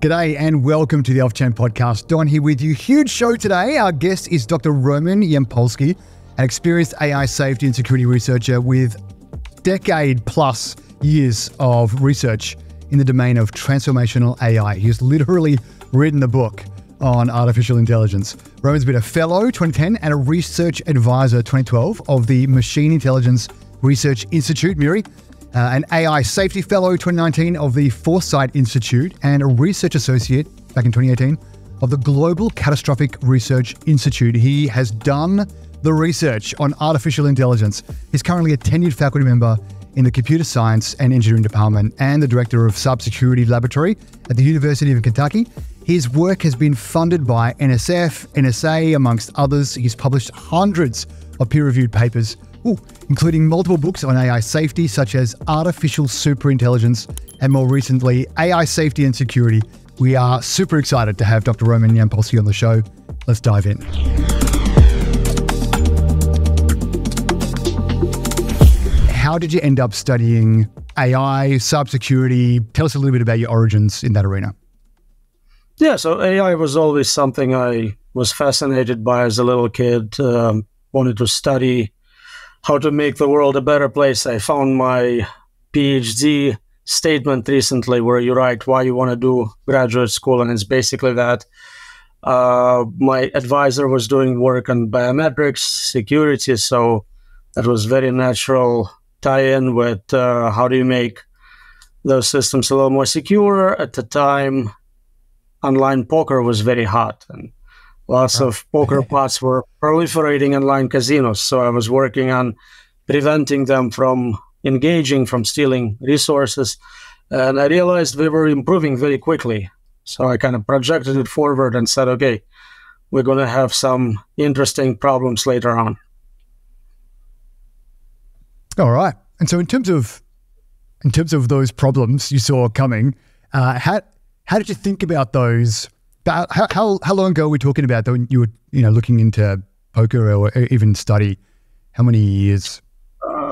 G'day and welcome to the Off-Chain Podcast. Don here with you. Huge show today. Our guest is Dr. Roman Yampolskiy, an experienced AI safety and security researcher with decade-plus years of research in the domain of transformational AI. He has literally written a book on artificial intelligence. Roman's been a fellow 2010 and a research advisor 2012 of the Machine Intelligence Research Institute, MIRI, an AI safety fellow 2019 of the Foresight Institute, and a research associate back in 2018 of the Global Catastrophic Research Institute. He has done the research on artificial intelligence. He's currently a tenured faculty member in the Computer Science and Engineering Department and the director of Cybersecurity Laboratory at the University of Kentucky. His work has been funded by NSF, NSA, amongst others. He's published hundreds of peer-reviewed papers, including multiple books on AI safety, such as Artificial Superintelligence, and more recently, AI Safety and Security. We are super excited to have Dr. Roman Yampolskiy on the show. Let's dive in. How did you end up studying AI, cybersecurity? Tell us a little bit about your origins in that arena. Yeah, so AI was always something I was fascinated by as a little kid. Wanted to study how to make the world a better place. I found my PhD statement recently where you write why you want to do graduate school, and it's basically that. My advisor was doing work on biometrics, security, so that was very natural tie-in with how do you make those systems a little more secure. At the time, online poker was very hot, and lots of poker pots were proliferating online casinos. So I was working on preventing them from engaging, from stealing resources. And I realized we were improving very quickly. So I kind of projected it forward and said, okay, we're going to have some interesting problems later on. All right. And so in terms of those problems you saw coming, how did you think about those? How long ago are we talking about when you were looking into poker or even study? How many years?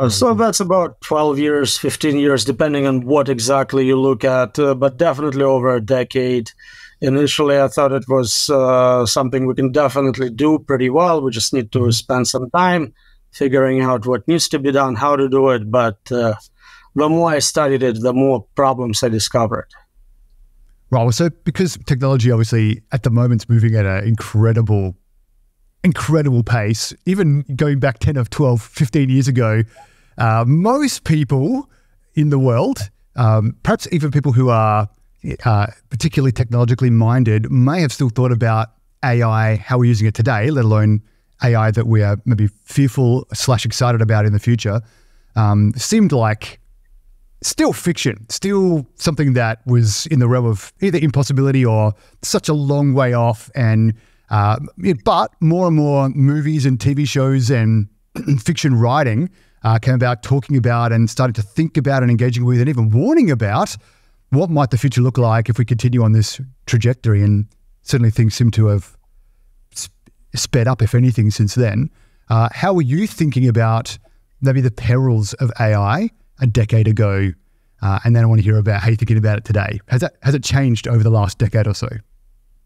So that's about 12 years, 15 years, depending on what exactly you look at, but definitely over a decade. Initially, I thought it was something we can definitely do pretty well. We just need to spend some time figuring out what needs to be done, how to do it. But the more I studied it, the more problems I discovered. Right. So because technology obviously at the moment is moving at an incredible pace, even going back 10 or 12, 15 years ago, most people in the world, perhaps even people who are particularly technologically minded, may have still thought about AI, how we're using it today, let alone AI that we are maybe fearful / excited about in the future. Seemed like still fiction, still something that was in the realm of either impossibility or such a long way off. And but more and more movies and TV shows and fiction writing came about, talking about and starting to think about and engaging with and even warning about what might the future look like if we continue on this trajectory. And certainly things seem to have sped up, if anything, since then. How were you thinking about maybe the perils of AI a decade ago, and then I want to hear about how you're thinking about it today? Has it changed over the last decade or so?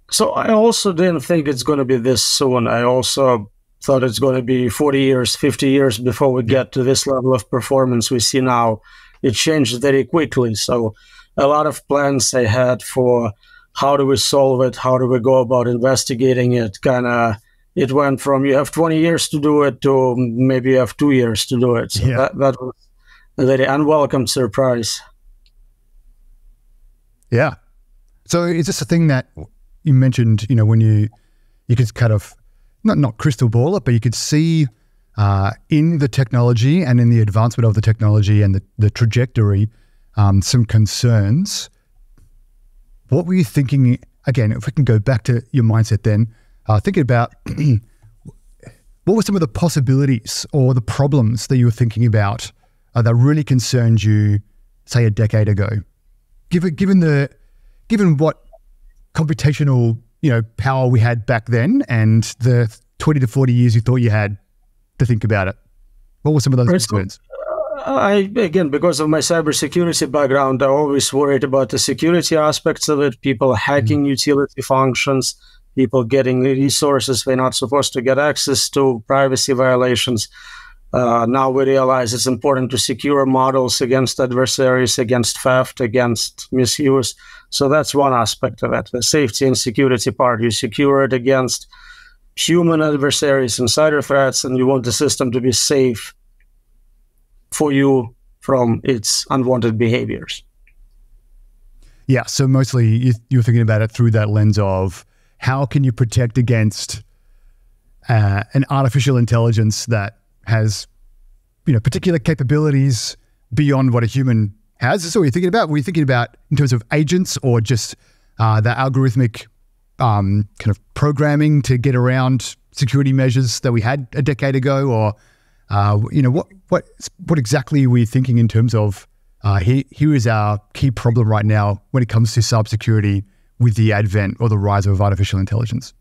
So I also didn't think it's going to be this soon. I also thought it's going to be 40 years, 50 years before we get to this level of performance we see now. It changed very quickly. So a lot of plans I had for how do we solve it, how do we go about investigating it, it went from you have 20 years to do it to maybe you have 2 years to do it. So that was a very unwelcome surprise. Yeah. So is this a thing that you mentioned, when you could kind of, not crystal ball it, but you could see in the technology and in the advancement of the technology and the trajectory, some concerns. What were you thinking, again, if we can go back to your mindset then, thinking about what were some of the possibilities or the problems that you were thinking about that really concerned you, say, a decade ago? Given what computational, power we had back then and the 20 to 40 years you thought you had to think about it, what were some of those concerns? Again, because of my cybersecurity background, I always worried about the security aspects of it, people hacking utility functions, people getting resources they're not supposed to get access to, privacy violations. Now we realize it's important to secure models against adversaries, against theft, against misuse. So that's one aspect of it. The safety and security part, you secure it against human adversaries, insider threats, and you want the system to be safe for you from its unwanted behaviors. Yeah, so mostly you're thinking about it through that lens of how can you protect against an artificial intelligence that has, particular capabilities beyond what a human has. That's what you're thinking about. Were you thinking about in terms of agents or just the algorithmic kind of programming to get around security measures that we had a decade ago? Or, what exactly were you thinking in terms of here is our key problem right now when it comes to cybersecurity with the advent or the rise of artificial intelligence?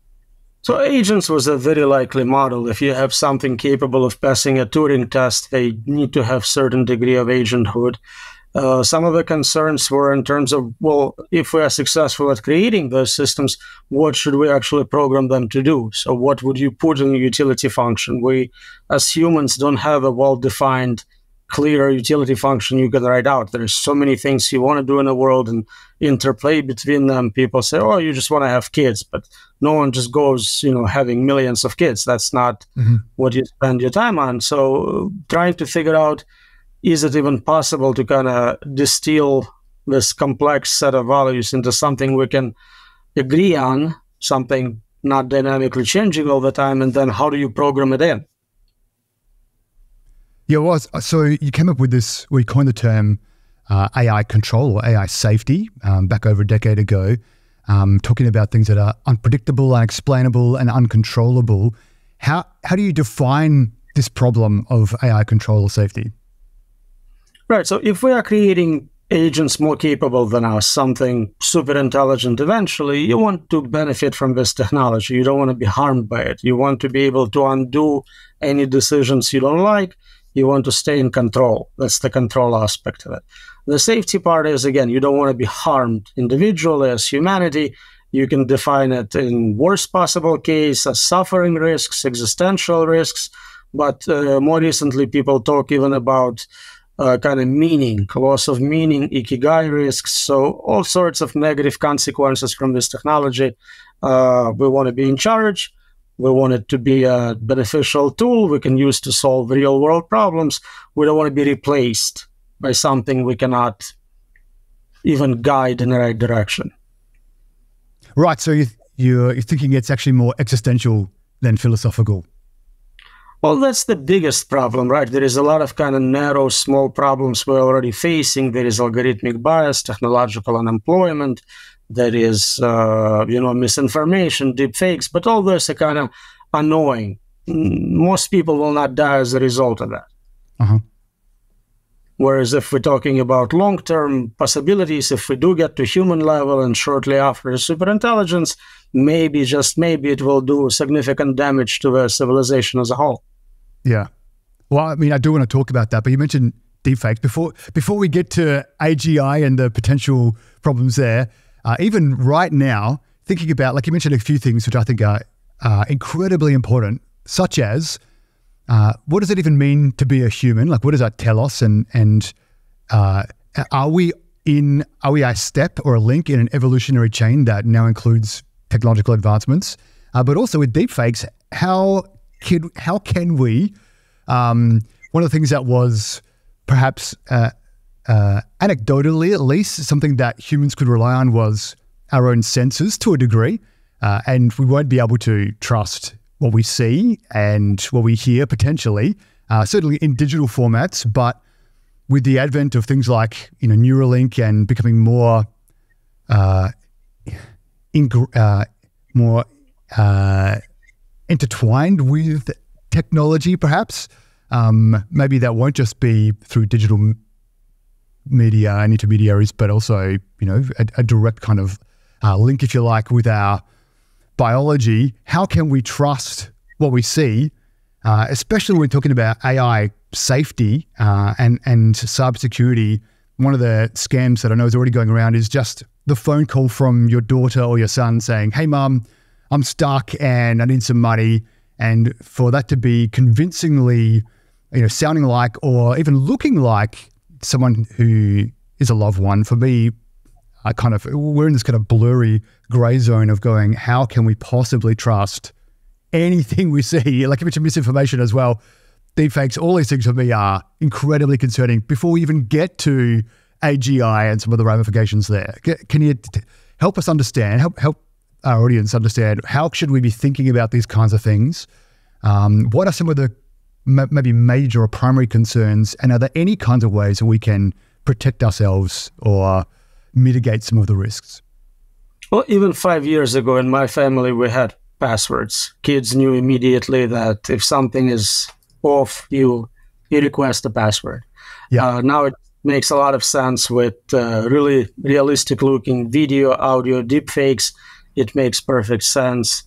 So agents was a very likely model. If you have something capable of passing a Turing test, they need to have certain degree of agenthood. Some of the concerns were in terms of, well, if we are successful at creating those systems, what should we actually program them to do? So what would you put in a utility function? We, as humans, don't have a well-defined, clear utility function you can write out. There's so many things you want to do in the world and interplay between them. People say, oh, you just want to have kids, but no one just goes, having millions of kids. That's not what you spend your time on. So trying to figure out, is it even possible to kind of distill this complex set of values into something we can agree on, something not dynamically changing all the time, and then how do you program it in? Yeah, well, so you came up with this, we coined the term AI control or AI safety back over a decade ago, talking about things that are unpredictable, unexplainable, and uncontrollable. How do you define this problem of AI control or safety? Right. So if we are creating agents more capable than us, something super intelligent eventually, you want to benefit from this technology. You don't want to be harmed by it. You want to be able to undo any decisions you don't like. You want to stay in control. That's the control aspect of it. The safety part is, again, you don't want to be harmed individually as humanity. You can define it in worst possible case as suffering risks, existential risks. But more recently, people talk even about kind of meaning, loss of meaning, ikigai risks. So all sorts of negative consequences from this technology. We want to be in charge. We want it to be a beneficial tool we can use to solve real world problems. We don't want to be replaced by something we cannot even guide in the right direction. Right. So you're thinking it's actually more existential than philosophical. Well, that's the biggest problem, right? There is a lot of kind of narrow, small problems we're already facing. There is algorithmic bias, technological unemployment. There is, misinformation, deep fakes, but all those are kind of annoying. Most people will not die as a result of that. Uh-huh. Whereas if we're talking about long-term possibilities, if we do get to human level and shortly after superintelligence, maybe, just maybe, it will do significant damage to the civilization as a whole. Yeah. Well, I mean, I do want to talk about that, but you mentioned deepfakes. Before we get to AGI and the potential problems there, even right now, thinking about, like you mentioned a few things which I think are incredibly important, such as what does it even mean to be a human? Like, what does that tell us? And are we a step or a link in an evolutionary chain that now includes technological advancements? But also with deepfakes, how can we? One of the things that was perhaps anecdotally, at least, something that humans could rely on was our own senses to a degree, and we won't be able to trust what we see and what we hear potentially, certainly in digital formats. But with the advent of things like Neuralink and becoming more intertwined with technology, perhaps maybe that won't just be through digital media and intermediaries, but also a direct kind of link, if you like, with our biology. How can we trust what we see, especially when we're talking about AI safety and cybersecurity, one of the scams that I know is already going around is just the phone call from your daughter or your son saying, "Hey, Mum, I'm stuck and I need some money." And for that to be convincingly, sounding like or even looking like someone who is a loved one, for me, we're in this kind of blurry gray zone of going, how can we possibly trust anything we see? Like, if it's misinformation as well, deepfakes, all these things for me are incredibly concerning before we even get to AGI and some of the ramifications there. Can you help us understand, help our audience understand, how should we be thinking about these kinds of things? What are some of the maybe major or primary concerns? And are there any kinds of ways that we can protect ourselves or mitigate some of the risks? Well, even 5 years ago in my family, we had passwords. Kids knew immediately that if something is off, you request a password. Yeah. Now it makes a lot of sense with really realistic looking video, audio, deepfakes. It makes perfect sense.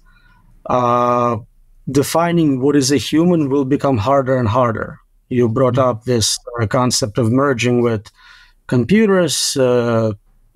Defining what is a human will become harder and harder. You brought up this concept of merging with computers,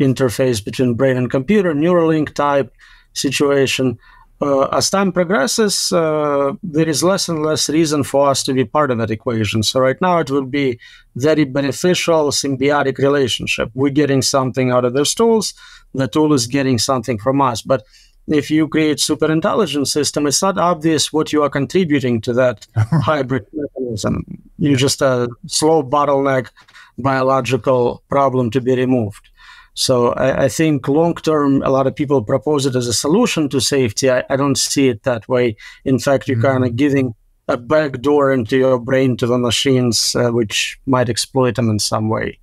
interface between brain and computer, Neuralink type situation. As time progresses, there is less and less reason for us to be part of that equation. So right now it will be very beneficial, symbiotic relationship. We're getting something out of those tools. The tool is getting something from us. But if you create superintelligence system, it's not obvious what you are contributing to that hybrid mechanism. You're just a slow bottleneck biological problem to be removed. So I think long-term, a lot of people propose it as a solution to safety. I don't see it that way. In fact, you're kind of giving a back door into your brain to the machines, which might exploit them in some way.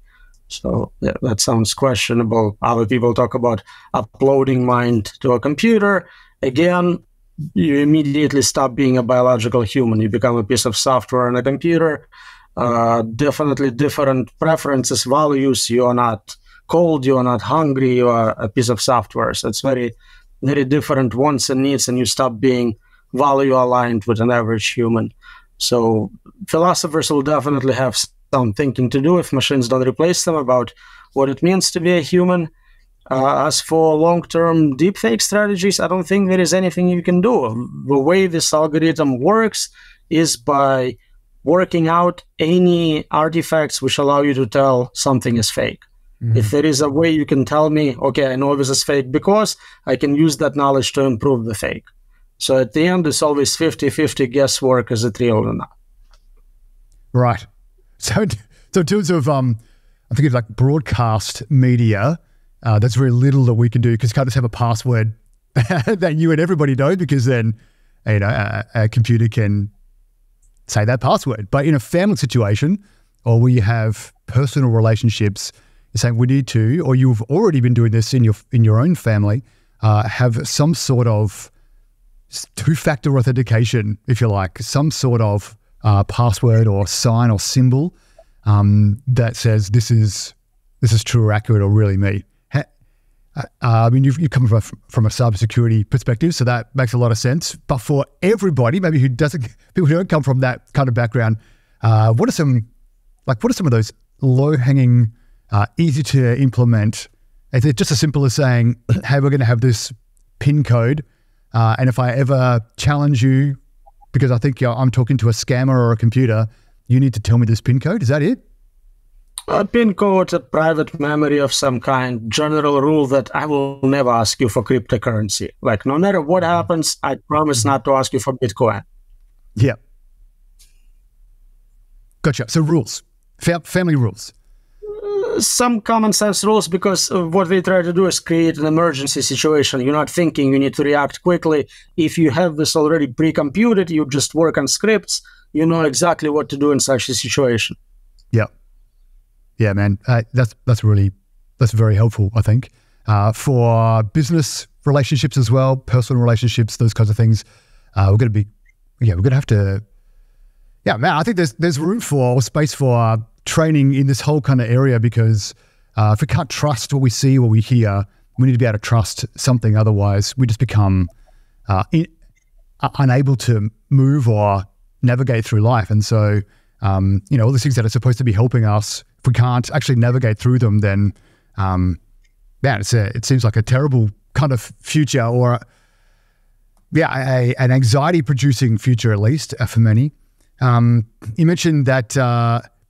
So that sounds questionable. Other people talk about uploading mind to a computer. Again, you immediately stop being a biological human. You become a piece of software on a computer. Definitely different preferences, values. You are not cold, you are not hungry, you are a piece of software. So it's very, very different wants and needs, and you stop being value aligned with an average human. So philosophers will definitely have some thinking to do if machines don't replace them about what it means to be a human. As for long-term deepfake strategies, I don't think there is anything you can do. The way this algorithm works is by working out any artifacts which allow you to tell something is fake. If there is a way you can tell me, okay, I know this is fake because I can use that knowledge to improve the fake. So at the end, it's always 50-50 guesswork, is it real or not? Right. So in terms of, I think it's like broadcast media, there's very little that we can do because you can't just have a password that you and everybody know, because then, a computer can say that password. But in a family situation, or where you have personal relationships, you're saying we need to, or you've already been doing this in your own family, have some sort of two-factor authentication, if you like, some sort of password or sign or symbol that says this is true or accurate or really me. I mean, you've come from a cybersecurity perspective, so that makes a lot of sense. But for everybody, maybe people who don't come from that kind of background, what are some of those low-hanging, easy to implement? Is it just as simple as saying, hey, we're going to have this PIN code, and if I ever challenge you because I think I'm talking to a scammer or a computer, you need to tell me this PIN code? Is that it? A PIN code, a private memory of some kind, general rule that I will never ask you for cryptocurrency. Like, no matter what happens, I promise not to ask you for Bitcoin. Yeah. Gotcha. So rules, family rules. Some common sense rules, because what they try to do is create an emergency situation. You're not thinking, you need to react quickly. If you have this already pre-computed, you just work on scripts, you know exactly what to do in such a situation. Yeah. Yeah, man, that's very helpful, I think, for business relationships as well, personal relationships, those kinds of things. We're going to have to, man, I think there's room for, or space for training in this whole kind of area, because if we can't trust what we see, what we hear, we need to be able to trust something. Otherwise, we just become unable to move or navigate through life. And so all the things that are supposed to be helping us, if we can't actually navigate through them, then it seems like a terrible kind of future, or an anxiety-producing future, at least for many. You mentioned that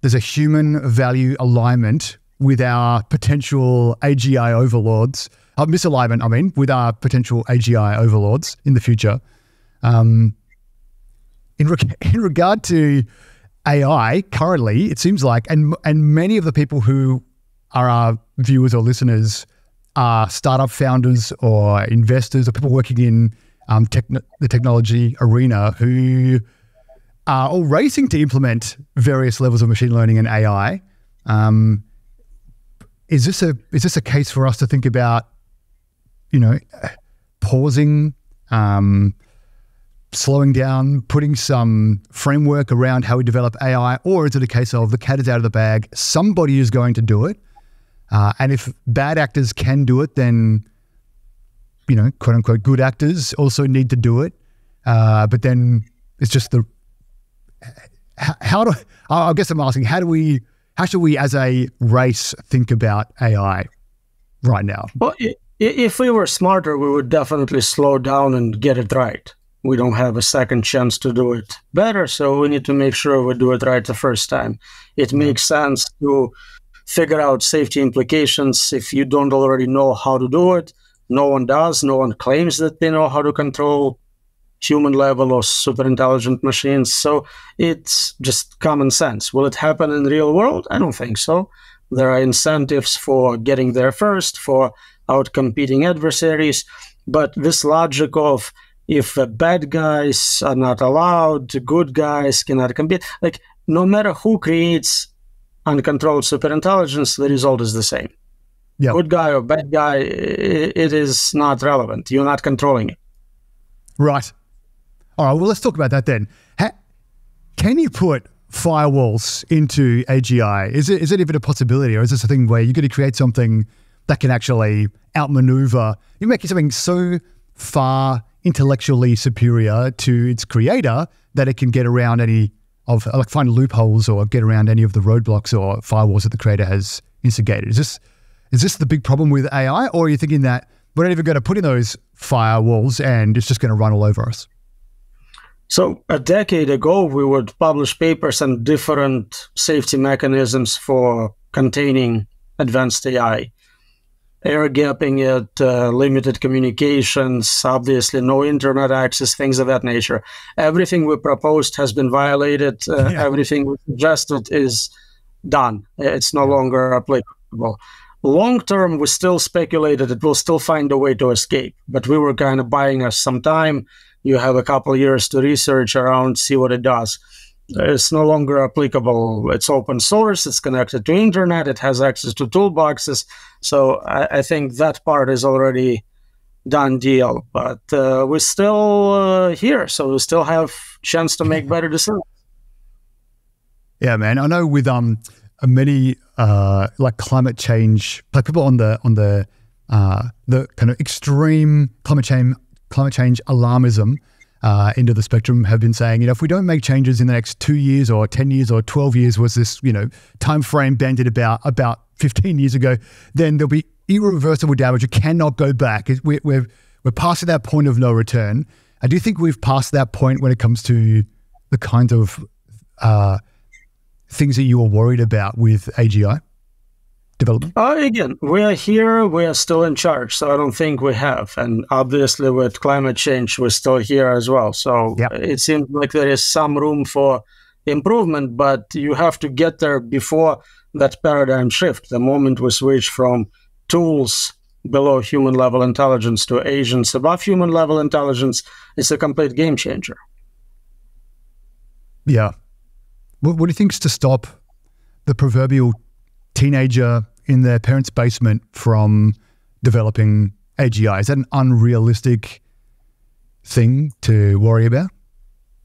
there's a human value alignment with our potential AGI overlords. Misalignment, I mean, with our potential AGI overlords in the future. In regard to AI, currently, it seems like, and many of the people who are our viewers or listeners are startup founders or investors or people working in the technology arena who are all racing to implement various levels of machine learning and AI. Is this a case for us to think about, pausing, slowing down, putting some framework around how we develop AI, or is it a case of the cat is out of the bag, somebody is going to do it, and if bad actors can do it, then quote unquote good actors also need to do it, but then it's just I guess I'm asking, how should we as a race think about AI right now? Well, if we were smarter, we would definitely slow down and get it right. We don't have a second chance to do it better, so we need to make sure we do it right the first time. It makes sense to figure out safety implications if you don't already know how to do it. No one does. No one claims that they know how to control human level or super intelligent machines. So it's just common sense. Will it happen in the real world? I don't think so. There are incentives for getting there first, for outcompeting adversaries. But this logic of if bad guys are not allowed, good guys cannot compete, like no matter who creates uncontrolled superintelligence, the result is the same. Yep. Good guy or bad guy, it is not relevant. You're not controlling it. Right. All right, well, let's talk about that then. Can you put firewalls into AGI? Is it even a possibility, or is this a thing where you're going to create something that can actually outmaneuver? You're making something so far intellectually superior to its creator that it can get around find loopholes or get around any of the roadblocks or firewalls that the creator has instigated. Is this the big problem with AI, or are you thinking that we're not even going to put in those firewalls and it's just going to run all over us? So a decade ago, we would publish papers on different safety mechanisms for containing advanced AI. Air gapping it, limited communications, obviously no internet access, things of that nature. Everything we proposed has been violated. Everything we suggested is done. It's no longer applicable. Long term, we still speculated it will still find a way to escape, but we were kind of buying us some time. You have a couple of years to research around, see what it does. It's no longer applicable. It's open source. It's connected to internet. It has access to toolboxes. So I think that part is already done deal. But we're still here, so we still have chance to make better decisions. Yeah, man. I know with many like climate change, like people on the kind of extreme climate change alarmism end of the spectrum have been saying, if we don't make changes in the next 2 years or 10 years or 12 years was this, time frame banded about 15 years ago, then there'll be irreversible damage. You cannot go back. We're past that point of no return. I do think we've passed that point when it comes to the kinds of things that you were worried about with AGI development? Again, we are here, we are still in charge, so I don't think we have. And obviously with climate change, we're still here as well. So It seems like there is some room for improvement, but you have to get there before that paradigm shift. The moment we switch from tools below human level intelligence to agents above human level intelligence, it's a complete game changer. Yeah. What do you think's to stop the proverbial teenager in their parents' basement from developing AGI? Is that an unrealistic thing to worry about?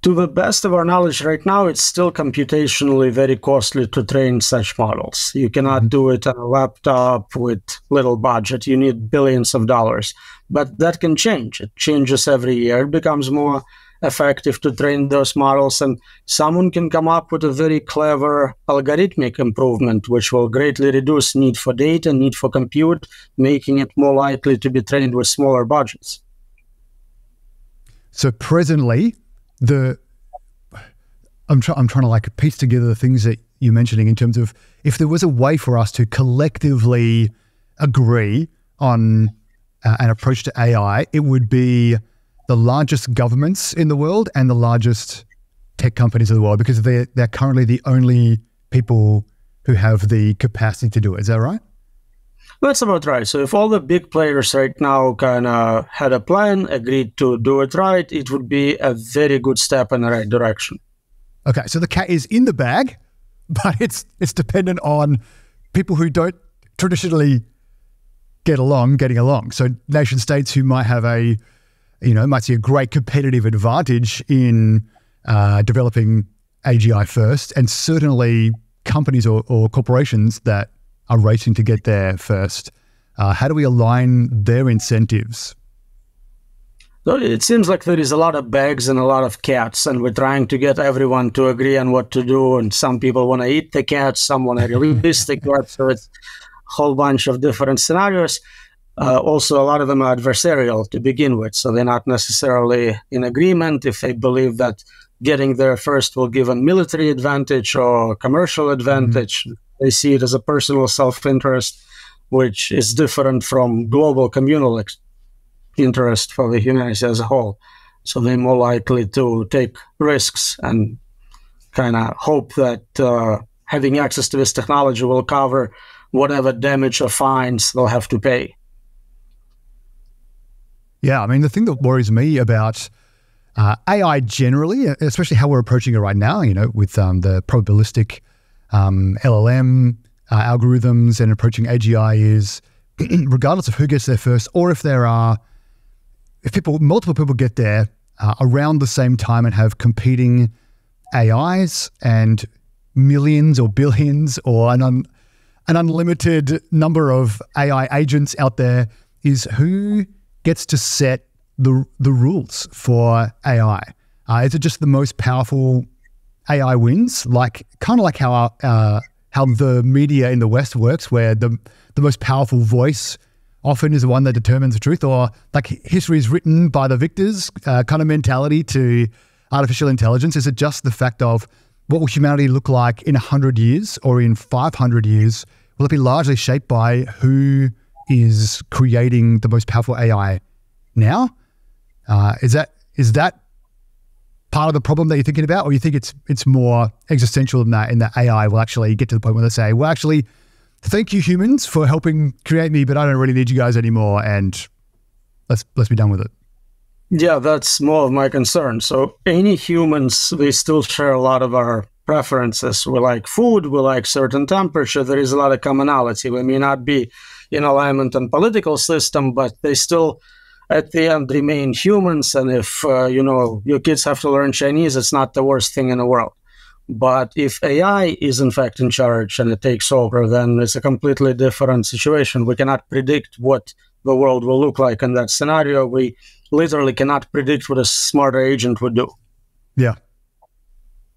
To the best of our knowledge right now, it's still computationally very costly to train such models. You cannot do it on a laptop with little budget. You need billions of dollars. But that can change. It changes every year. It becomes more effective to train those models. And someone can come up with a very clever algorithmic improvement, which will greatly reduce need for data, need for compute, making it more likely to be trained with smaller budgets. So presently, I'm trying to like piece together the things that you're mentioning in terms of if there was a way for us to collectively agree on an approach to AI, it would be the largest governments in the world and the largest tech companies in the world, because they're currently the only people who have the capacity to do it. Is that right? That's about right. So if all the big players right now kind of had a plan, agreed to do it right, it would be a very good step in the right direction. Okay, so the cat is in the bag, but it's dependent on people who don't traditionally getting along. So nation states who might have might see a great competitive advantage in developing AGI first, and certainly companies or corporations that are racing to get there first. How do we align their incentives? So it seems like there is a lot of bags and a lot of cats, and we're trying to get everyone to agree on what to do. And some people want to eat the cats, some want to release the cats. So it's a whole bunch of different scenarios. Also, a lot of them are adversarial to begin with, so they're not necessarily in agreement. If they believe that getting there first will give a military advantage or commercial advantage, they see it as a personal self-interest, which is different from global communal interest for the humanity as a whole. So they're more likely to take risks and kind of hope that having access to this technology will cover whatever damage or fines they'll have to pay. Yeah, I mean, the thing that worries me about AI generally, especially how we're approaching it right now, with the probabilistic LLM algorithms and approaching AGI is, regardless of who gets there first, or if multiple people get there around the same time and have competing AIs and millions or billions or an unlimited number of AI agents out there, is who gets to set the rules for AI. Is it just the most powerful AI wins? Kind of like how the media in the West works, where the most powerful voice often is the one that determines the truth, or like history is written by the victors kind of mentality to artificial intelligence? Is it just the fact of what will humanity look like in 100 years or in 500 years? Will it be largely shaped by who is creating the most powerful AI now? Is that part of the problem that you're thinking about, or you think it's more existential than that, in that AI will actually get to the point where they say, well, actually, thank you humans for helping create me, but I don't really need you guys anymore, and let's be done with it? Yeah, that's more of my concern. So any humans, they still share a lot of our preferences. We like food, we like certain temperature. There is a lot of commonality. We may not be in alignment on political system, but they still, at the end, remain humans. And if, your kids have to learn Chinese, it's not the worst thing in the world. But if AI is in fact in charge and it takes over, then it's a completely different situation. We cannot predict what the world will look like in that scenario. We literally cannot predict what a smarter agent would do. Yeah.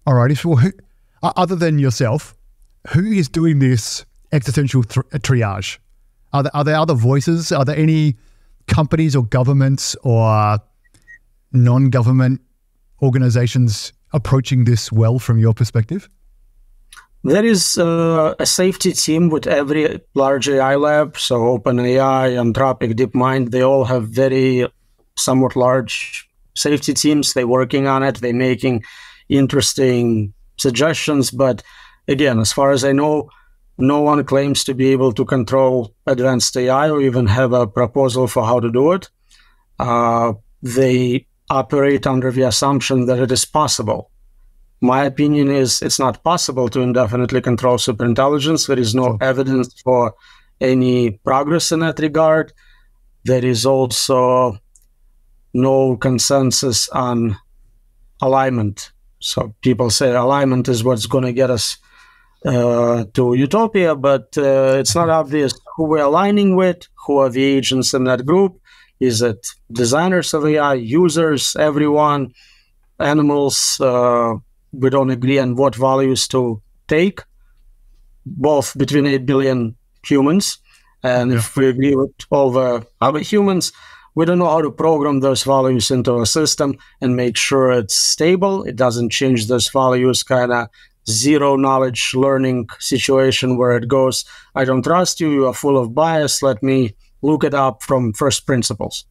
All righty. So other than yourself, who is doing this existential triage? Are there other voices? Are there any companies or governments or non-government organizations approaching this well from your perspective? There is a safety team with every large AI lab. So OpenAI, Anthropic, DeepMind, they all have very somewhat large safety teams. They're working on it. They're making interesting suggestions. But again, as far as I know, no one claims to be able to control advanced AI or even have a proposal for how to do it. They operate under the assumption that it is possible. My opinion is it's not possible to indefinitely control superintelligence. There is no evidence for any progress in that regard. There is also no consensus on alignment. So people say alignment is what's going to get us to utopia, but it's not obvious who we're aligning with, who are the agents in that group. Is it designers of AI, users, everyone? animals, we don't agree on what values to take, both between 8 billion humans. And if we agree with all the other humans, we don't know how to program those values into a system and make sure it's stable. It doesn't change those values, kind of zero knowledge learning situation where it goes, I don't trust you, you are full of bias, let me look it up from first principles.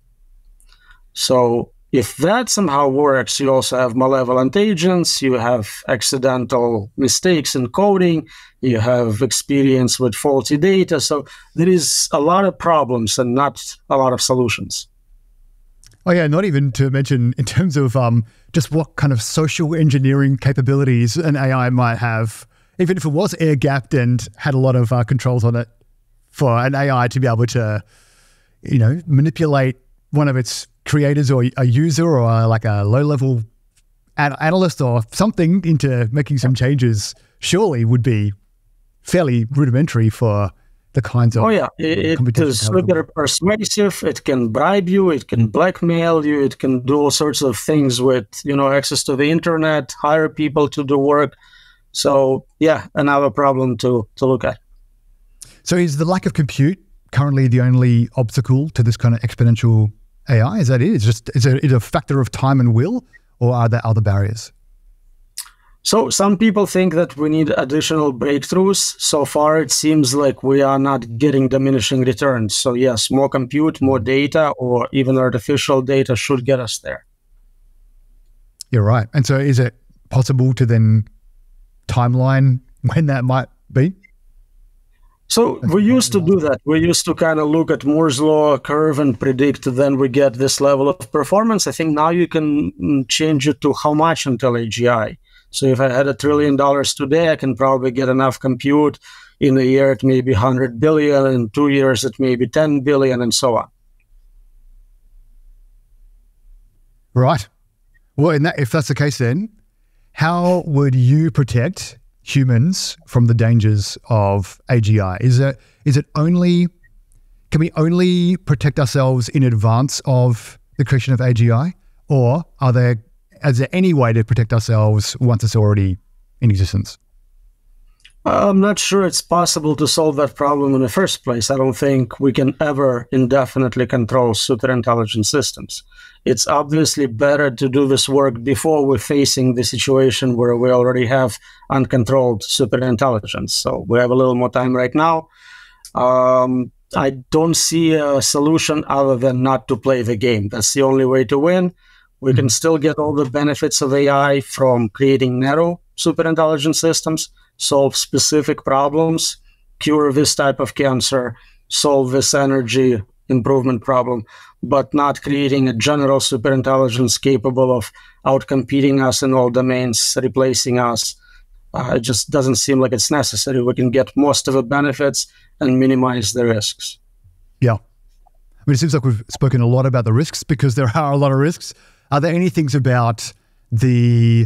So if that somehow works, you also have malevolent agents, you have accidental mistakes in coding, you have experience with faulty data. So there is a lot of problems and not a lot of solutions. Oh yeah, not even to mention in terms of just what kind of social engineering capabilities an AI might have, even if it was air-gapped and had a lot of controls on it, for an AI to be able to, manipulate one of its creators or a user or like a low-level analyst or something into making some changes, surely would be fairly rudimentary for the kinds of... Oh yeah, it is super persuasive, it can bribe you, it can blackmail you, it can do all sorts of things with, access to the internet, hire people to do work. So yeah, another problem to look at. So is the lack of compute currently the only obstacle to this kind of exponential AI? Is that it? Is it a factor of time and will, or are there other barriers? So some people think that we need additional breakthroughs. So far, it seems like we are not getting diminishing returns. So yes, more compute, more data, or even artificial data should get us there. You're right. And so is it possible to then timeline when that might be? So we used to do that. We used to kind of look at Moore's law curve and predict, then we get this level of performance. I think now you can change it to how much until AGI. So if I had $1 trillion today, I can probably get enough compute in a year at maybe 100 billion, in 2 years at maybe 10 billion, and so on. Right. Well, if that's the case, then how would you protect humans from the dangers of AGI? Can we only protect ourselves in advance of the creation of AGI, or is there any way to protect ourselves once it's already in existence? I'm not sure it's possible to solve that problem in the first place. I don't think we can ever indefinitely control superintelligent systems. It's obviously better to do this work before we're facing the situation where we already have uncontrolled superintelligence. So we have a little more time right now. I don't see a solution other than not to play the game. That's the only way to win. We can still get all the benefits of AI from creating narrow superintelligent systems, solve specific problems, cure this type of cancer, solve this energy improvement problem, but not creating a general superintelligence capable of outcompeting us in all domains, replacing us. It just doesn't seem like it's necessary. We can get most of the benefits and minimize the risks. Yeah. I mean, it seems like we've spoken a lot about the risks because there are a lot of risks. Are there any things about the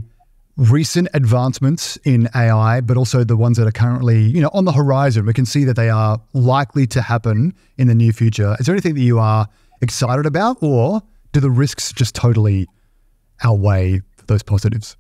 recent advancements in AI, but also the ones that are currently, on the horizon? We can see that they are likely to happen in the near future. Is there anything that you are excited about, or do the risks just totally outweigh those positives?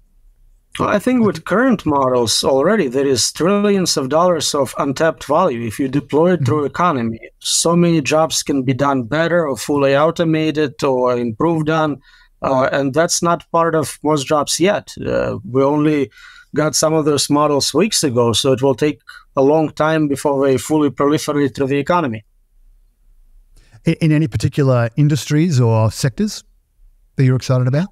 Well, I think with current models already, there is trillions of dollars of untapped value. If you deploy it through economy, so many jobs can be done better or fully automated or improved on. And that's not part of most jobs yet. We only got some of those models weeks ago, so it will take a long time before they fully proliferate through the economy. In any particular industries or sectors that you're excited about?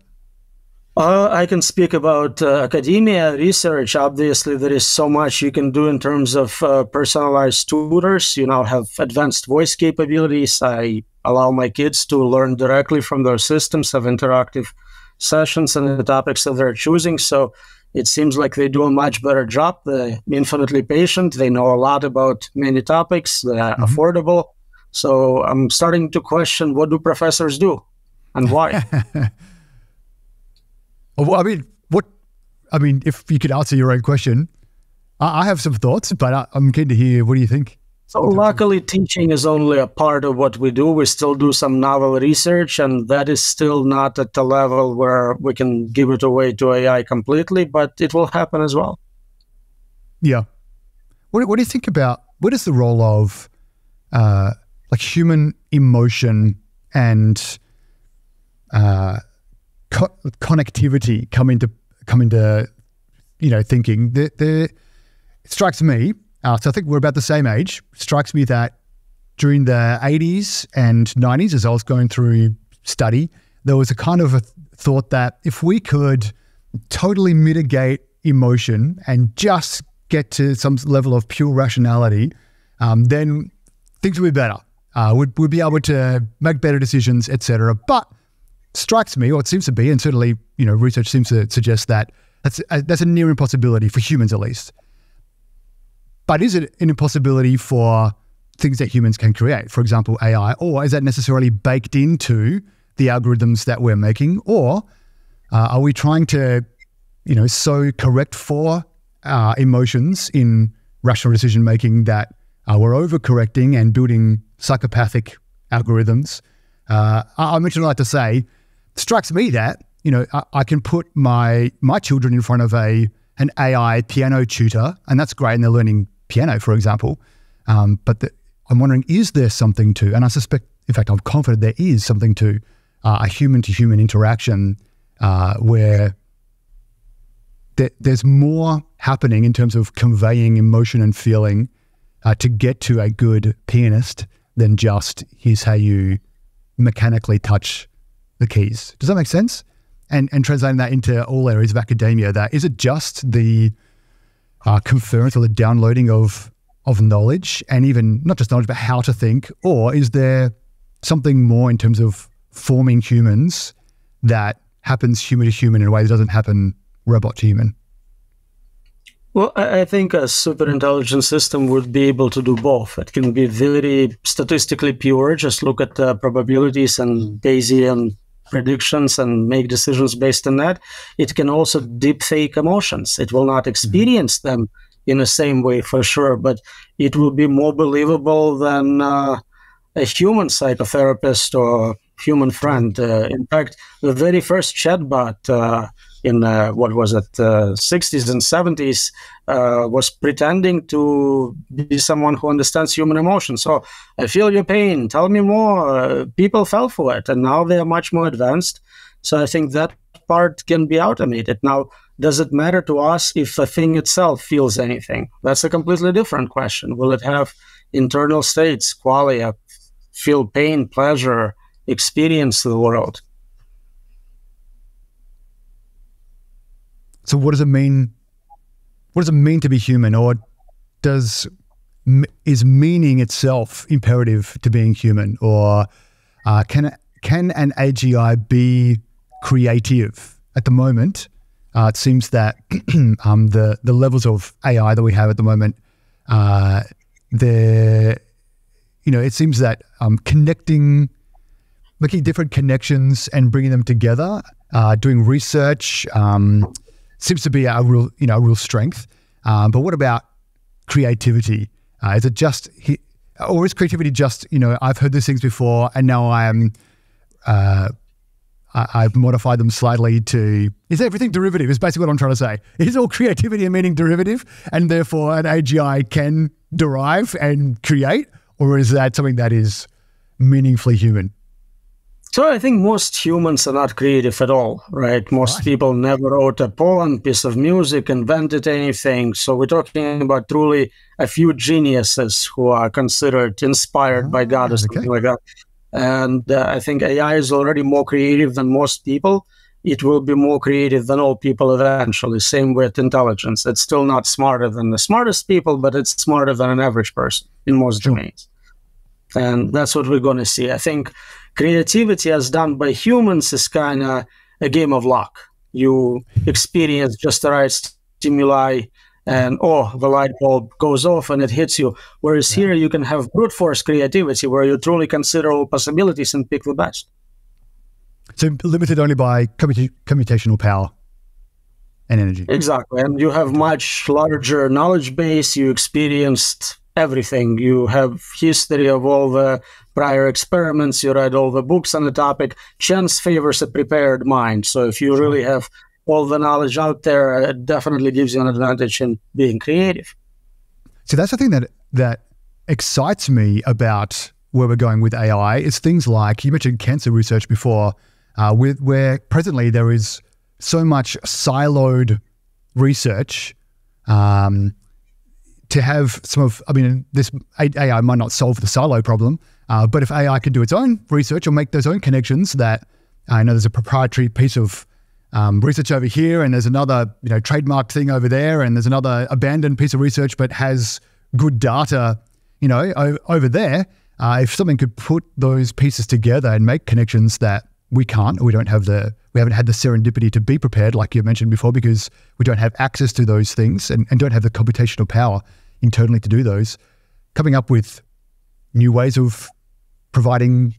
I can speak about academia, research. Obviously, there is so much you can do in terms of personalized tutors. You now have advanced voice capabilities. I allow my kids to learn directly from their systems, have interactive sessions and the topics that they're choosing. So it seems like they do a much better job. They're infinitely patient. They know a lot about many topics. They are affordable. So I'm starting to question, what do professors do and why? Well, if you could answer your own question, I have some thoughts, but I'm keen to hear, what do you think? So luckily, teaching is only a part of what we do. We still do some novel research, and that is still not at the level where we can give it away to AI completely, but it will happen as well. Yeah. What do you think about, what is the role of like human emotion and connectivity come into thinking? It strikes me, so I think we're about the same age, strikes me that during the 80s and 90s, as I was going through study, there was a kind of a thought that if we could totally mitigate emotion and just get to some level of pure rationality, then things would be better. We'd be able to make better decisions, etc. But strikes me, or it seems to be, and certainly research seems to suggest that that's a near impossibility for humans at least. But is it an impossibility for things that humans can create, for example, AI, or is that necessarily baked into the algorithms that we're making, or are we trying to, so correct for emotions in rational decision making that we're overcorrecting and building psychopathic algorithms? I mentioned all that to say, it strikes me that I can put my children in front of an AI piano tutor, and that's great, and they're learning piano, for example. But I'm wondering, is there something to, and I suspect, in fact, I'm confident there is something to a human-to-human interaction where there's more happening in terms of conveying emotion and feeling to get to a good pianist than just here's how you mechanically touch the keys. Does that make sense? And translating that into all areas of academia, that is it just the conference or the downloading of knowledge, and even not just knowledge, but how to think, or is there something more in terms of forming humans that happens human to human in a way that doesn't happen robot to human? Well, I think a superintelligence system would be able to do both. It can be very statistically pure, just look at the probabilities and Bayesian predictions and make decisions based on that. It can also deep fake emotions. It will not experience them in the same way for sure, but it will be more believable than a human psychotherapist or human friend. In fact, the very first chatbot in 60s and 70s was pretending to be someone who understands human emotions. So I feel your pain, tell me more. People fell for it, and now they are much more advanced. So I think that part can be automated. Now, does it matter to us if the thing itself feels anything? That's a completely different question. Will it have internal states, qualia, feel pain, pleasure, experience the world? So what does it mean? What does it mean to be human, or is meaning itself imperative to being human, or can an AGI be creative? At the moment, it seems that the levels of AI that we have at the moment, it seems that making different connections and bringing them together, doing research. Seems to be a real strength. But what about creativity? Is it just, or is creativity just, I've heard these things before and now I've modified them slightly to, is everything derivative? Is basically what I'm trying to say. Is all creativity and meaning derivative, and therefore an AGI can derive and create, or is that something that is meaningfully human? So I think most humans are not creative at all, right? Most people never wrote a poem, piece of music, invented anything. So we're talking about truly a few geniuses who are considered inspired by God or something like that. And I think AI is already more creative than most people. It will be more creative than all people eventually. Same with intelligence. It's still not smarter than the smartest people, but it's smarter than an average person in most domains. And that's what we're going to see. I think creativity as done by humans is kind of a game of luck. You experience just the right stimuli and, the light bulb goes off and it hits you. Whereas here you can have brute force creativity where you truly consider all possibilities and pick the best. So limited only by computational power and energy. Exactly. And you have much larger knowledge base. You experienced everything. You have history of all the prior experiments. You read all the books on the topic. Chance favors a prepared mind. So if you really have all the knowledge out there, it definitely gives you an advantage in being creative. So that's the thing that excites me about where we're going with AI. Is things like, you mentioned cancer research before, where presently there is so much siloed research. To have this AI might not solve the silo problem, but if AI can do its own research or make those own connections, that I know there's a proprietary piece of research over here, and there's another trademarked thing over there, and there's another abandoned piece of research but has good data over there. If something could put those pieces together and make connections that we can't, or we haven't had the serendipity to be prepared, like you mentioned before, because we don't have access to those things and don't have the computational power internally to do those, coming up with new ways of providing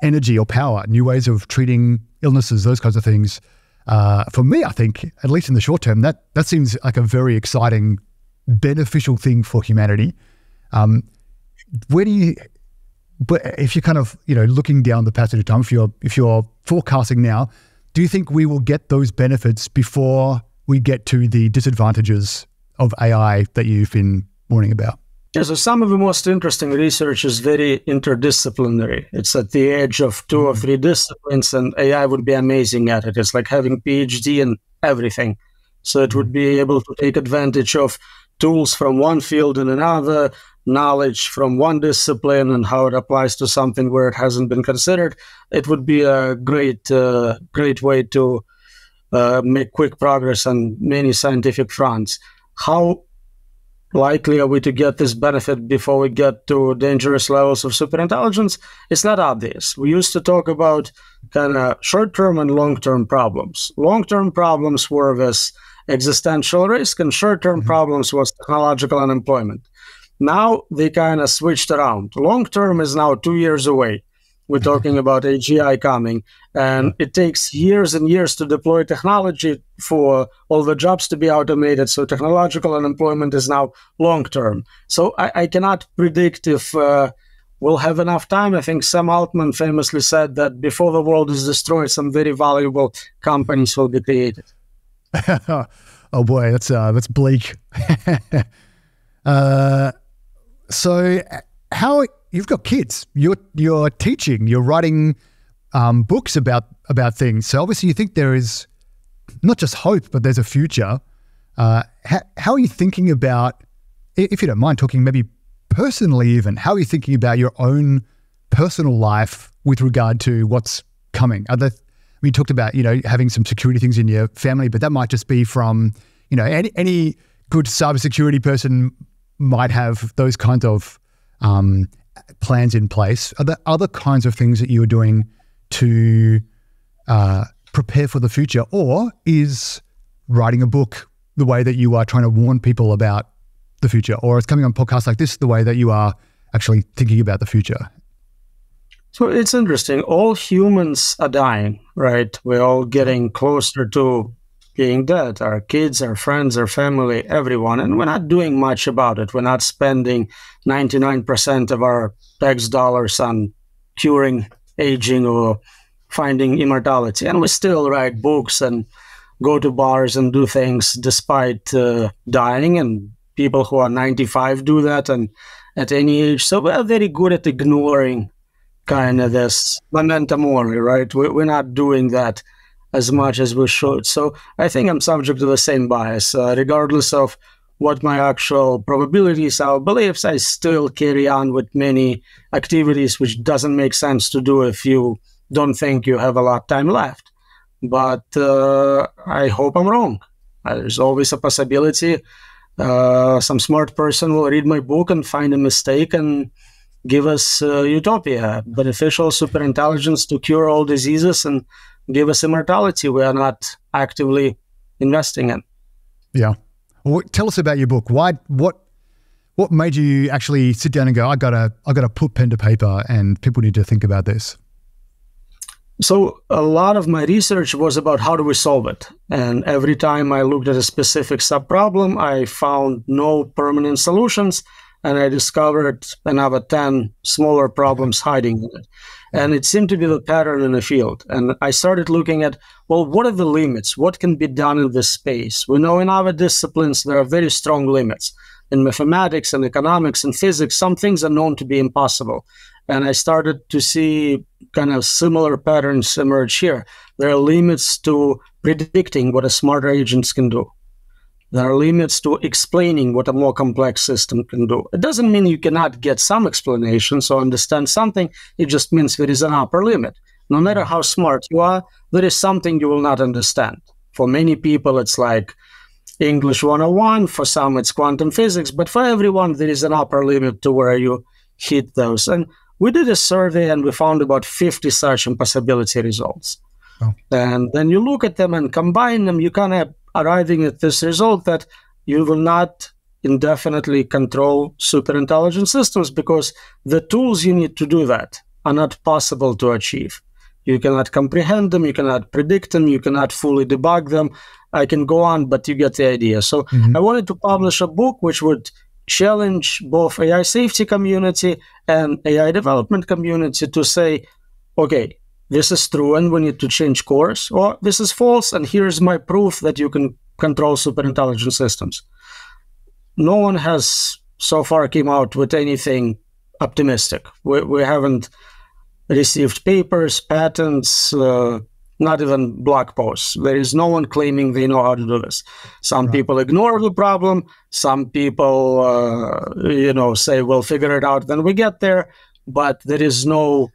energy or power, new ways of treating illnesses, those kinds of things. For me, I think, at least in the short term, that seems like a very exciting, beneficial thing for humanity. But if you're kind of, looking down the passage of time, if you're forecasting now, do you think we will get those benefits before we get to the disadvantages of AI that you've been warning about? Yeah, so some of the most interesting research is very interdisciplinary. It's at the edge of 2 or 3 disciplines, and AI would be amazing at it. It's like having PhD in everything. So it would be able to take advantage of tools from one field and another, knowledge from one discipline and how it applies to something where it hasn't been considered. It would be a great way to make quick progress on many scientific fronts. How likely are we to get this benefit before we get to dangerous levels of superintelligence? It's not obvious. We used to talk about kind of short-term and long-term problems. Long-term problems were this existential risk, and short-term problems was technological unemployment. Now they kind of switched around. Long-term is now 2 years away. We're talking about AGI coming, and it takes years and years to deploy technology for all the jobs to be automated. So technological unemployment is now long-term. So I cannot predict if we'll have enough time. I think Sam Altman famously said that before the world is destroyed, some very valuable companies will be created. Oh boy, that's bleak. So how you've got kids, you're teaching, you're writing books about things. So obviously you think there is not just hope, but there's a future. How are you thinking about, if you don't mind talking maybe personally even, how are you thinking about your own personal life with regard to what's coming? We talked about, having some security things in your family, but that might just be from, any good cybersecurity person might have those kinds of plans in place. Are there other kinds of things that you are doing to prepare for the future, or is writing a book the way that you are trying to warn people about the future, or is coming on podcasts like this the way that you are actually thinking about the future? So it's interesting. All humans are dying, right? We're all getting closer to being dead. Our kids, our friends, our family, everyone. And we're not doing much about it. We're not spending 99% of our tax dollars on curing aging or finding immortality. And we still write books and go to bars and do things despite dying. And people who are 95 do that, and at any age. So we're very good at ignoring kind of this memento mori, right? We're not doing that as much as we should. So I think I'm subject to the same bias. Regardless of what my actual probabilities are, beliefs, I still carry on with many activities which doesn't make sense to do if you don't think you have a lot of time left. But I hope I'm wrong. There's always a possibility some smart person will read my book and find a mistake and give us utopia, beneficial superintelligence to cure all diseases and give us immortality we are not actively investing in. Yeah. Well, tell us about your book. What made you actually sit down and go, I gotta put pen to paper and people need to think about this? So a lot of my research was about how do we solve it. And every time I looked at a specific sub-problem, I found no permanent solutions. and I discovered another 10 smaller problems hiding in it. And it seemed to be the pattern in the field. And I started looking at, well, what are the limits? What can be done in this space? We know in other disciplines there are very strong limits. In mathematics and economics and physics, some things are known to be impossible. And I started to see kind of similar patterns emerge here. There are limits to predicting what a smarter agents can do. There are limits to explaining what a more complex system can do. It doesn't mean you cannot get some explanations or understand something. It just means there is an upper limit. No matter how smart you are, there is something you will not understand. For many people, it's like English 101. For some, it's quantum physics. But for everyone, there is an upper limit to where you hit those. And we did a survey, and we found about 50 such impossibility results. Oh. And then you look at them and combine them, you kind of arriving at this result that you will not indefinitely control superintelligent systems because the tools you need to do that are not possible to achieve. You cannot comprehend them, you cannot predict them, you cannot fully debug them. I can go on, but you get the idea. So I wanted to publish a book which would challenge both AI safety community and AI development community to say, okay, this is true and we need to change course, or this is false and here's my proof that you can control superintelligent systems. No one has so far came out with anything optimistic. We haven't received papers, patents, not even blog posts. There is no one claiming they know how to do this. Some people ignore the problem. Some people, say, we'll figure it out when we get there. But there is no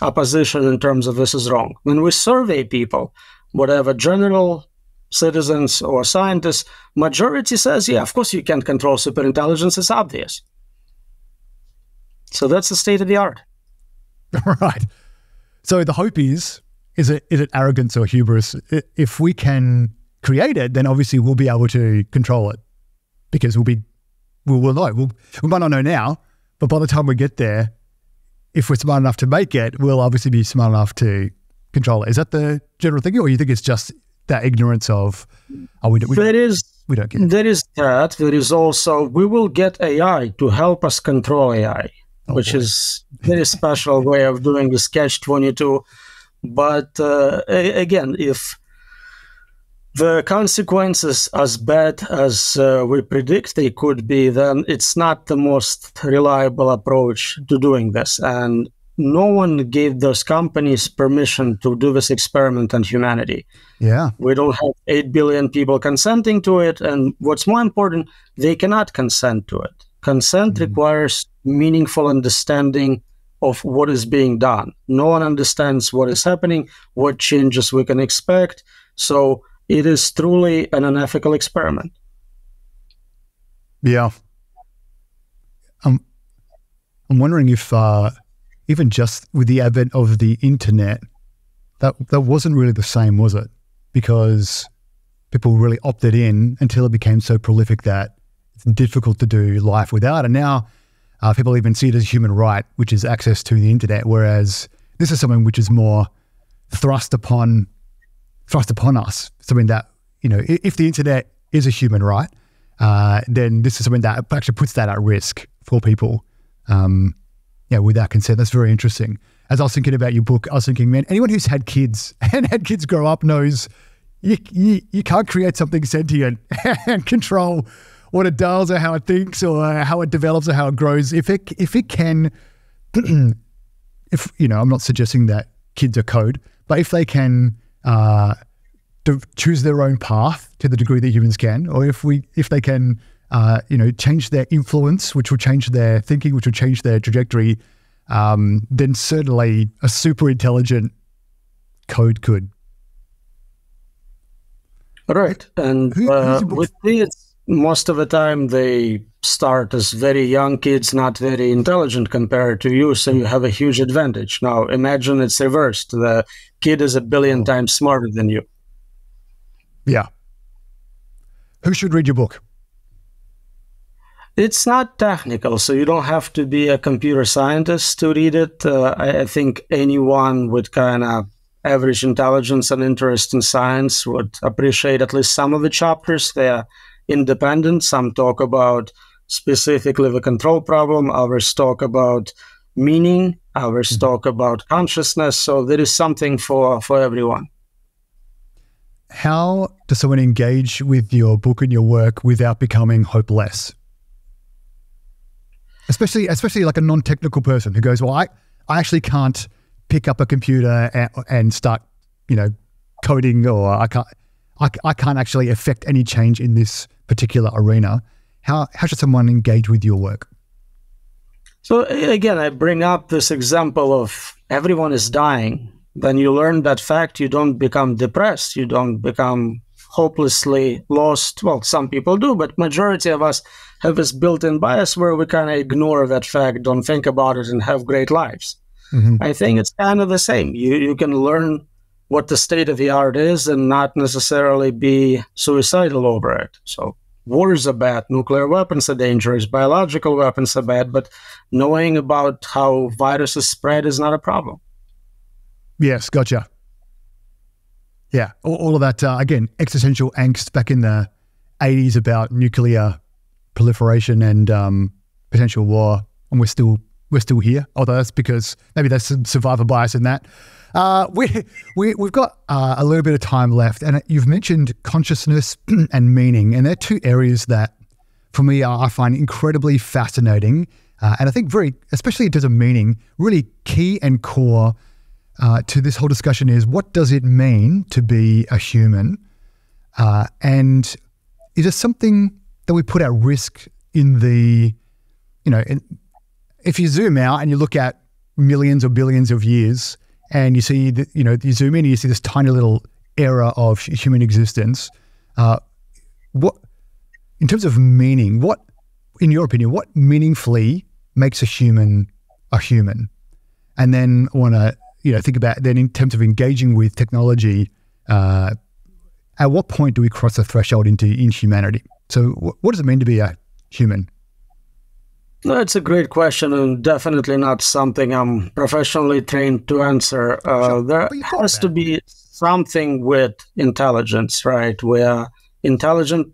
opposition in terms of this is wrong. When we survey people, whatever general citizens or scientists, majority says, yeah, of course you can't control superintelligence, it's obvious. So that's the state of the art. Right. So the hope is it arrogance or hubris? If we can create it, then obviously we'll be able to control it because we'll know. We might not know now, but by the time we get there, if we're smart enough to make it, we'll obviously be smart enough to control it. Is that the general thinking, or you think it's just that ignorance of, we don't get it? There is that. There is also, we will get AI to help us control AI, which is a very special way of doing this catch-22. But again, if the consequences as bad as we predict they could be, then it's not the most reliable approach to doing this. And no one gave those companies permission to do this experiment on humanity. Yeah. We don't have 8 billion people consenting to it. And what's more important, they cannot consent to it. Consent requires meaningful understanding of what is being done. No one understands what is happening, what changes we can expect. So it is truly an unethical experiment. Yeah. I'm wondering if even just with the advent of the internet, that wasn't really the same, was it? Because people really opted in until it became so prolific that it's difficult to do life without. And now people even see it as a human right, which is access to the internet, whereas this is something which is more thrust upon us, something that, if the internet is a human right, then this is something that actually puts that at risk for people, without consent. That's very interesting. As I was thinking about your book, I was thinking, man, anyone who's had kids and had kids grow up knows you can't create something sentient and control what it does or how it thinks or how it develops or how it grows. If it can, I'm not suggesting that kids are code, but if they can choose their own path to the degree that humans can, or if they can, change their influence, which will change their thinking, which will change their trajectory, then certainly a super intelligent code could. Right. And with kids, most of the time they start as very young kids, not very intelligent compared to you, so you have a huge advantage. Now, imagine it's reversed. The kid is 1 billion times smarter than you. Yeah. Who should read your book? It's not technical, so you don't have to be a computer scientist to read it. I think anyone with kind of average intelligence and interest in science would appreciate at least some of the chapters. They are independent. Some talk about specifically the control problem. Others talk about meaning. Others talk about consciousness. So there is something for everyone. How does someone engage with your book and your work without becoming hopeless? Especially like a non-technical person who goes, well, I actually can't pick up a computer and start, coding, or I can't actually affect any change in this particular arena. How should someone engage with your work? So again, I bring up this example of everyone is dying. Then you learn that fact, you don't become depressed, you don't become hopelessly lost. Well, some people do, but majority of us have this built-in bias where we kind of ignore that fact, don't think about it, and have great lives. Mm-hmm. I think it's kind of the same. You can learn what the state of the art is and not necessarily be suicidal over it. So wars are bad, nuclear weapons are dangerous, biological weapons are bad, but knowing about how viruses spread is not a problem. Yes, gotcha. Yeah, all of that, again, existential angst back in the 80s about nuclear proliferation and potential war, and we're still here. Although that's because maybe there's some survivor bias in that. We've got a little bit of time left, and you've mentioned consciousness and meaning, and they're two areas that, for me, I find incredibly fascinating, and I think especially in terms of meaning, really key and core to this whole discussion is, what does it mean to be a human? And is it something that we put at risk in the, if you zoom out and you look at millions or billions of years and you see, you zoom in and you see this tiny little era of human existence, what, in terms of meaning, what, in your opinion, what meaningfully makes a human a human? And then I want to, think about then in terms of engaging with technology, at what point do we cross the threshold into inhumanity? So what does it mean to be a human? No, it's a great question, and definitely not something I'm professionally trained to answer. Sure. There has to be something with intelligence, right? We are intelligent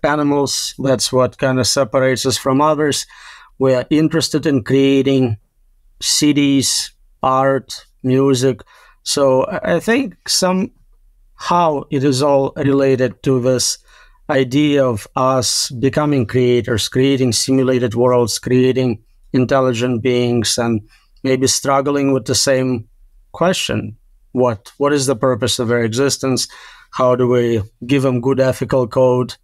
animals. That's what kind of separates us from others. We are interested in creating cities, art, music. So I think somehow it is all related to this idea of us becoming creators, creating simulated worlds, creating intelligent beings, and maybe struggling with the same question. What is the purpose of their existence? How do we give them good ethical code?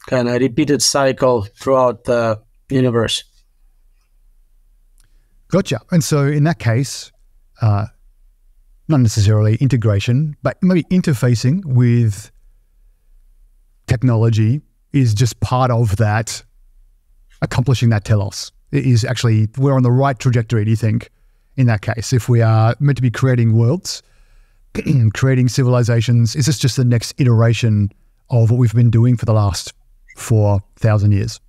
Kind of repeated cycle throughout the universe. Gotcha. And so in that case, not necessarily integration, but maybe interfacing with technology is just part of that, accomplishing that telos. It is actually, we're on the right trajectory, do you think, in that case? If we are meant to be creating worlds, creating civilizations, is this just the next iteration of what we've been doing for the last 4,000 years?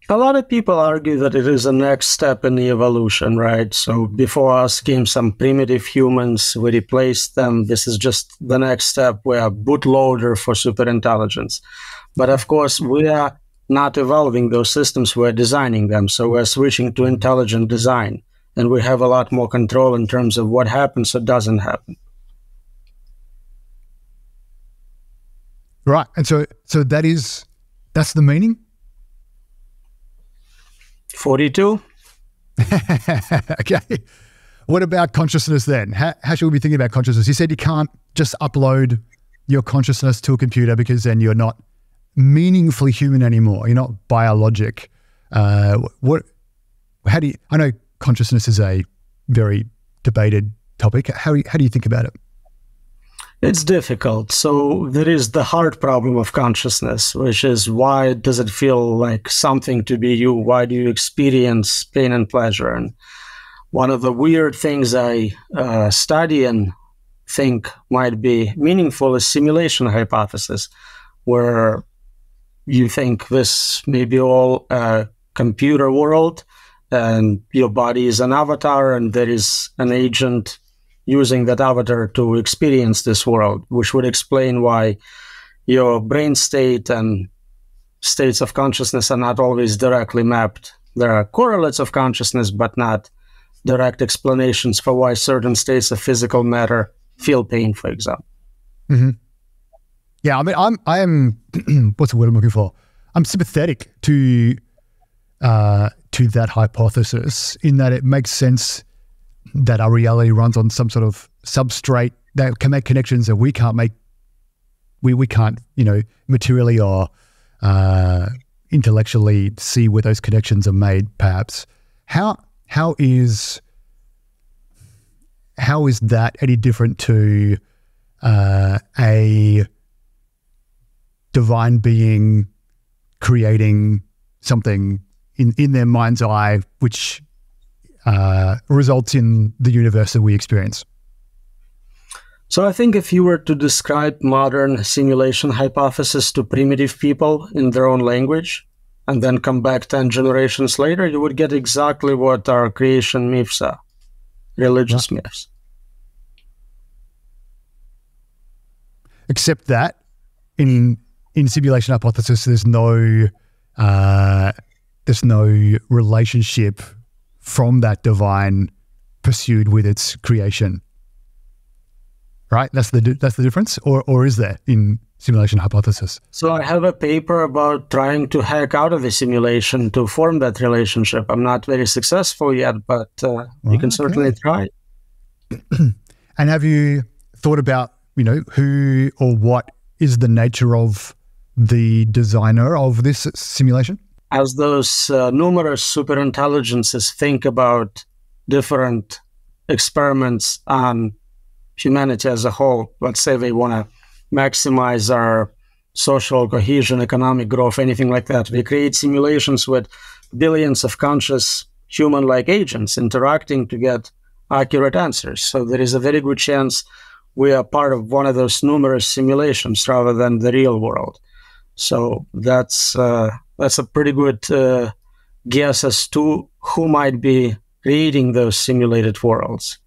A lot of people argue that it is the next step in the evolution, right? So before us came some primitive humans, we replaced them. This is just the next step. We are bootloader for superintelligence. But of course, we are not evolving those systems, we're designing them. So we're switching to intelligent design. And we have a lot more control in terms of what happens or doesn't happen. Right. And so that's the meaning? 42. Okay. What about consciousness then? How should we be thinking about consciousness? You said you can't just upload your consciousness to a computer because then you're not meaningfully human anymore. You're not biologic. I know consciousness is a very debated topic. How do you think about it? It's difficult. So there is the hard problem of consciousness, which is, why does it feel like something to be you? Why do you experience pain and pleasure? And one of the weird things I study and think might be meaningful is simulation hypothesis, where you think this may be all a computer world and your body is an avatar and there is an agent using that avatar to experience this world, which would explain why your brain state and states of consciousness are not always directly mapped. There are correlates of consciousness, but not direct explanations for why certain states of physical matter feel pain, for example. Mm-hmm. Yeah, I mean, I am. What's the word I'm looking for? I'm sympathetic to that hypothesis, in that it makes sense that our reality runs on some sort of substrate that can make connections that we can't make. We can't, materially or intellectually see where those connections are made. Perhaps how is that any different to a divine being creating something in their mind's eye, which results in the universe that we experience? So I think if you were to describe modern simulation hypothesis to primitive people in their own language, and then come back 10 generations later, you would get exactly what our creation myths are, religious myths. Except that in simulation hypothesis, there's no relationship from that divine pursued with its creation. Right? That's the difference, or is there in simulation hypothesis? So I have a paper about trying to hack out of the simulation to form that relationship. I'm not very successful yet, but you can certainly try. And have you thought about, who or what is the nature of the designer of this simulation? As those numerous superintelligences think about different experiments on humanity as a whole, let's say they want to maximize our social cohesion, economic growth, anything like that, they create simulations with billions of conscious human-like agents interacting to get accurate answers. So there is a very good chance we are part of one of those numerous simulations rather than the real world. So that's a pretty good guess as to who might be creating those simulated worlds.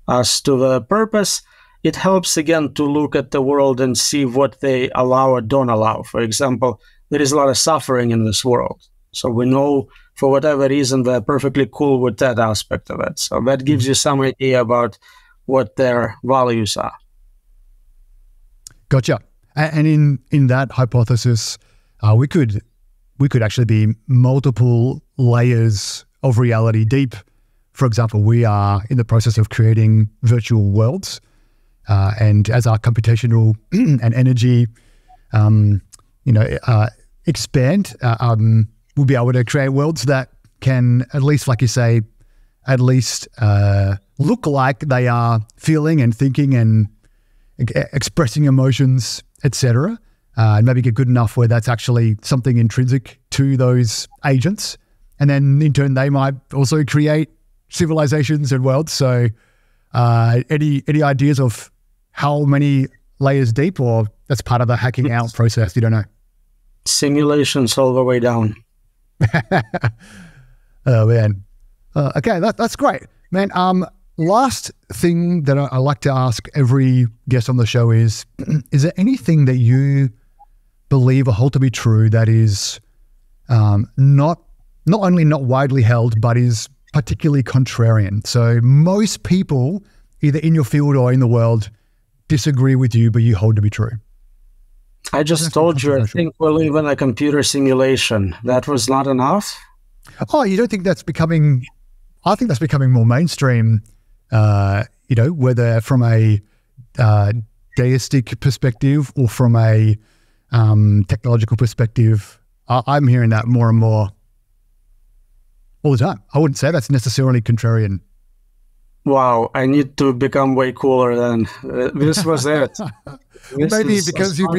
As to the purpose, it helps again to look at the world and see what they allow or don't allow. For example, there is a lot of suffering in this world. So we know for whatever reason they're perfectly cool with that aspect of it. So that gives you some idea about what their values are. Gotcha. And in that hypothesis, we could actually be multiple layers of reality deep. For example, we are in the process of creating virtual worlds, and as our computational and energy, expand, we'll be able to create worlds that can, at least, like you say, look like they are feeling and thinking and expressing emotions, etc. And maybe get good enough where that's actually something intrinsic to those agents, and then in turn they might also create civilizations and worlds. So any ideas of how many layers deep, or that's part of the hacking out process? You don't know. Simulations all the way down. Oh man. Okay, that's great, man. Last thing that I like to ask every guest on the show is there anything that you believe or hold to be true that is not only not widely held, but is particularly contrarian? So most people, either in your field or in the world, disagree with you, but you hold to be true. I just told you, I think we live in a computer simulation. That was not enough? Oh, you don't think that's becoming... I think that's becoming more mainstream, whether from a deistic perspective or from a technological perspective. I'm hearing that more and more all the time. I wouldn't say that's necessarily contrarian. Wow, I need to become way cooler then. This was it. Maybe because you've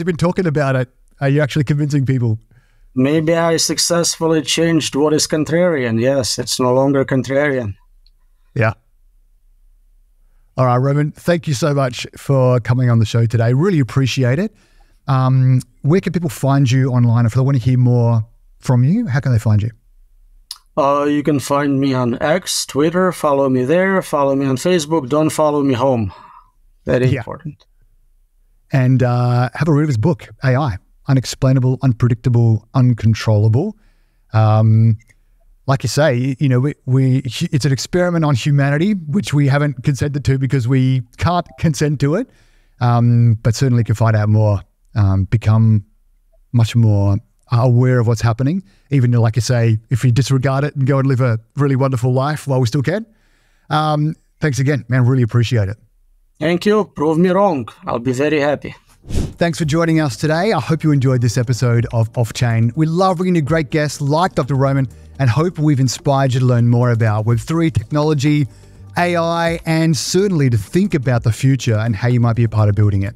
been talking about it. Are you actually convincing people? Maybe I successfully changed what is contrarian. Yes, it's no longer contrarian. Yeah. All right, Roman, thank you so much for coming on the show today. Really appreciate it. Where can people find you online? If they want to hear more from you, how can they find you? You can find me on X, Twitter, follow me there, follow me on Facebook, don't follow me home. Very important. And have a read of his book, AI. unexplainable, unpredictable, uncontrollable. Like you say, it's an experiment on humanity, which we haven't consented to because we can't consent to it, but certainly can find out more, become much more aware of what's happening, even though, like you say, if we disregard it and go and live a really wonderful life while we still can. Thanks again, man. Really appreciate it. Thank you. Prove me wrong. I'll be very happy. Thanks for joining us today. I hope you enjoyed this episode of Off-Chain. We love bringing you great guests like Dr. Roman and hope we've inspired you to learn more about Web3 technology, AI, and certainly to think about the future and how you might be a part of building it.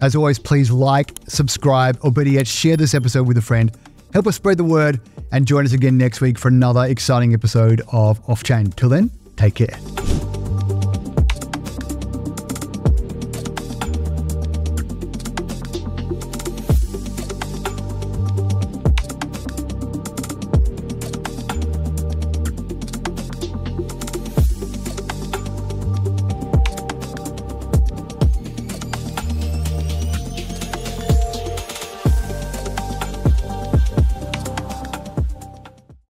As always, please like, subscribe, or better yet, share this episode with a friend. Help us spread the word and join us again next week for another exciting episode of Off-Chain. Till then, take care.